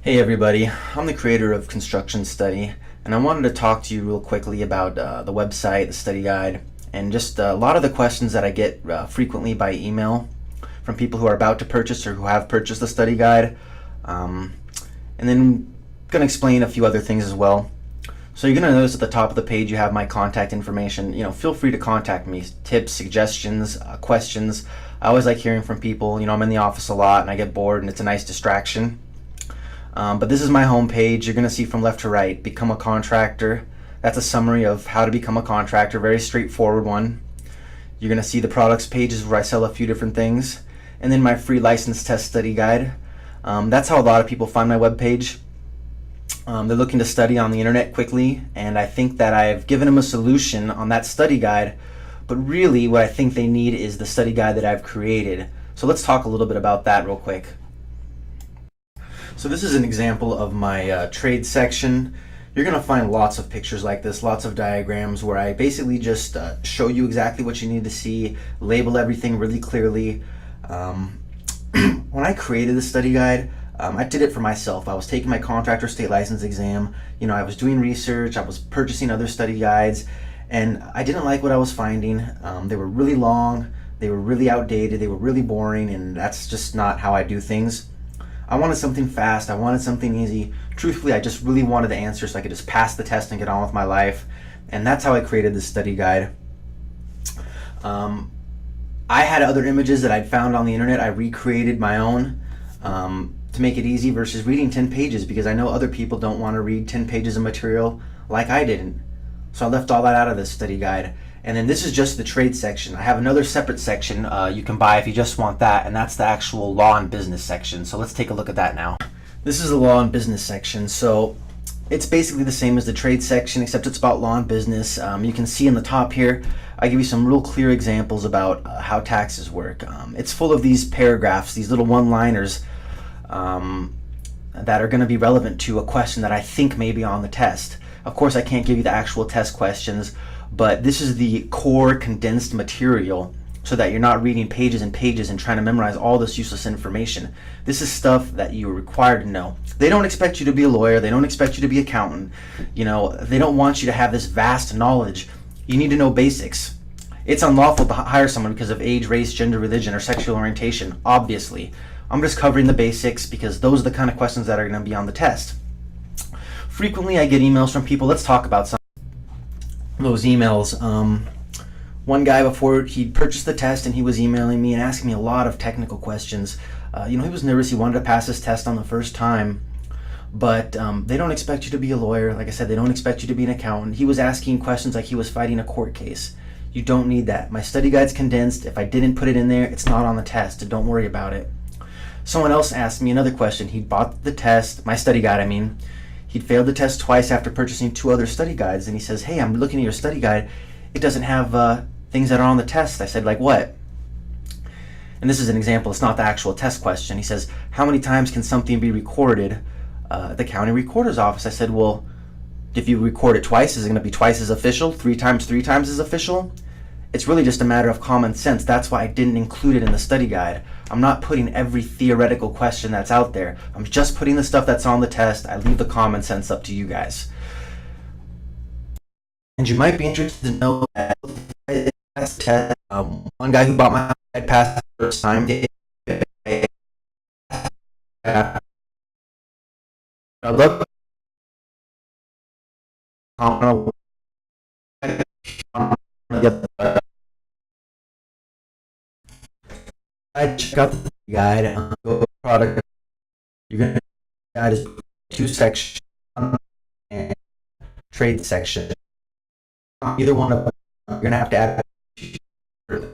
Hey everybody, I'm the creator of Construction Study, and I wanted to talk to you real quickly about the website, the study guide, and just a lot of the questions that I get frequently by email from people who are about to purchase or who have purchased the study guide. Um, and then going to explain a few other things as well. So you're going to notice at the top of the page you have my contact information. Feel free to contact me. Tips, suggestions, questions. I always like hearing from people. I'm in the office a lot and I get bored and it's a nice distraction. But this is my homepage. You're going to see from left to right, become a contractor. That's a summary of how to become a contractor, very straightforward one. You're going to see the products pages where I sell a few different things. And then my free license test study guide. That's how a lot of people find my webpage. They're looking to study on the internet quickly, and I think that I've given them a solution on that study guide. But really, what I think they need is the study guide that I've created. So let's talk a little bit about that real quick. So this is an example of my trade section. You're going to find lots of pictures like this, lots of diagrams where I basically just show you exactly what you need to see, label everything really clearly. When I created the study guide, I did it for myself. I was taking my contractor state license exam. I was doing research, I was purchasing other study guides, and I didn't like what I was finding. They were really long, they were really outdated, they were really boring, and that's just not how I do things. I wanted something fast. I wanted something easy. Truthfully, I just really wanted the answer so I could just pass the test and get on with my life. And that's how I created this study guide. I had other images that I'd found on the internet. I recreated my own to make it easy versus reading 10 pages because I know other people don't want to read 10 pages of material like I didn't. So I left all that out of this study guide. And then this is just the trade section. I have another separate section you can buy if you just want that, and that's the actual law and business section. So let's take a look at that now. This is the law and business section. So it's basically the same as the trade section, except it's about law and business. You can see in the top here, I give you some real clear examples about how taxes work. It's full of these paragraphs, these little one-liners that are going to be relevant to a question that I think may be on the test. Of course, I can't give you the actual test questions, but this is the core condensed material so that you're not reading pages and pages and trying to memorize all this useless information. This is stuff that you're required to know. They don't expect you to be a lawyer. They don't expect you to be an accountant. They don't want you to have this vast knowledge. You need to know basics. It's unlawful to hire someone because of age, race, gender, religion, or sexual orientation, obviously. I'm just covering the basics because those are the kind of questions that are going to be on the test. Frequently, I get emails from people. Let's talk about some of those emails. One guy, before he purchased the test, and he was emailing me and asking me a lot of technical questions. He was nervous. He wanted to pass his test on the first time, but they don't expect you to be a lawyer. Like I said, they don't expect you to be an accountant. He was asking questions like he was fighting a court case. You don't need that. My study guide's condensed. If I didn't put it in there, it's not on the test. Don't worry about it. Someone else asked me another question. He bought the test, my study guide, I mean. He'd failed the test twice after purchasing 2 other study guides, and he says, "Hey, I'm looking at your study guide. It doesn't have things that are on the test." I said, "Like what?" And this is an example. It's not the actual test question. He says, "How many times can something be recorded at the county recorder's office?" I said, "Well, if you record it twice, is it going to be twice as official? 3 times as official?" It's really just a matter of common sense. That's why I didn't include it in the study guide. I'm not putting every theoretical question that's out there. I'm just putting the stuff that's on the test. I leave the common sense up to you guys. And you might be interested to know that test, one guy who bought my guide passed the first time. I love I check out the guide and go product. You're gonna guide is 2 sections and trade section. Either one of them, you're gonna have to add. When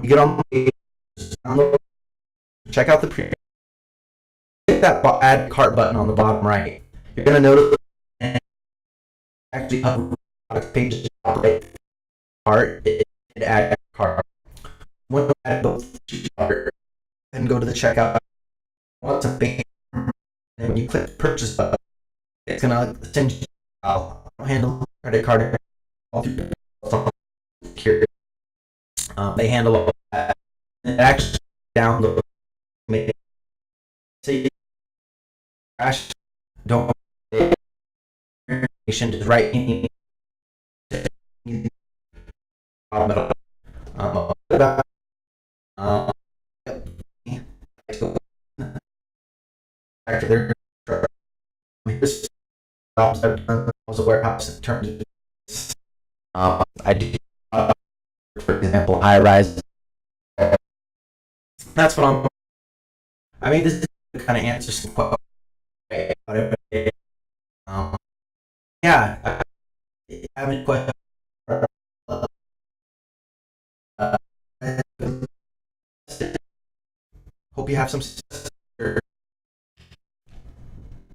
you get on the page, check out the pre. Hit that add cart button on the bottom right. You're gonna notice actually product page right cart. It add cart. When you add both cart and go to the checkout. Once a page, and when you click the purchase button, it's gonna send you handle credit card all through here. They handle all that. And it actually download. So crash, don't information, just write me about after their here's jobs I've done. I was a warehouse in terms of I do for example high rise. That's what I mean, this is to kind of answer some questions. Um, yeah, I have any questions. Uh, hope you have some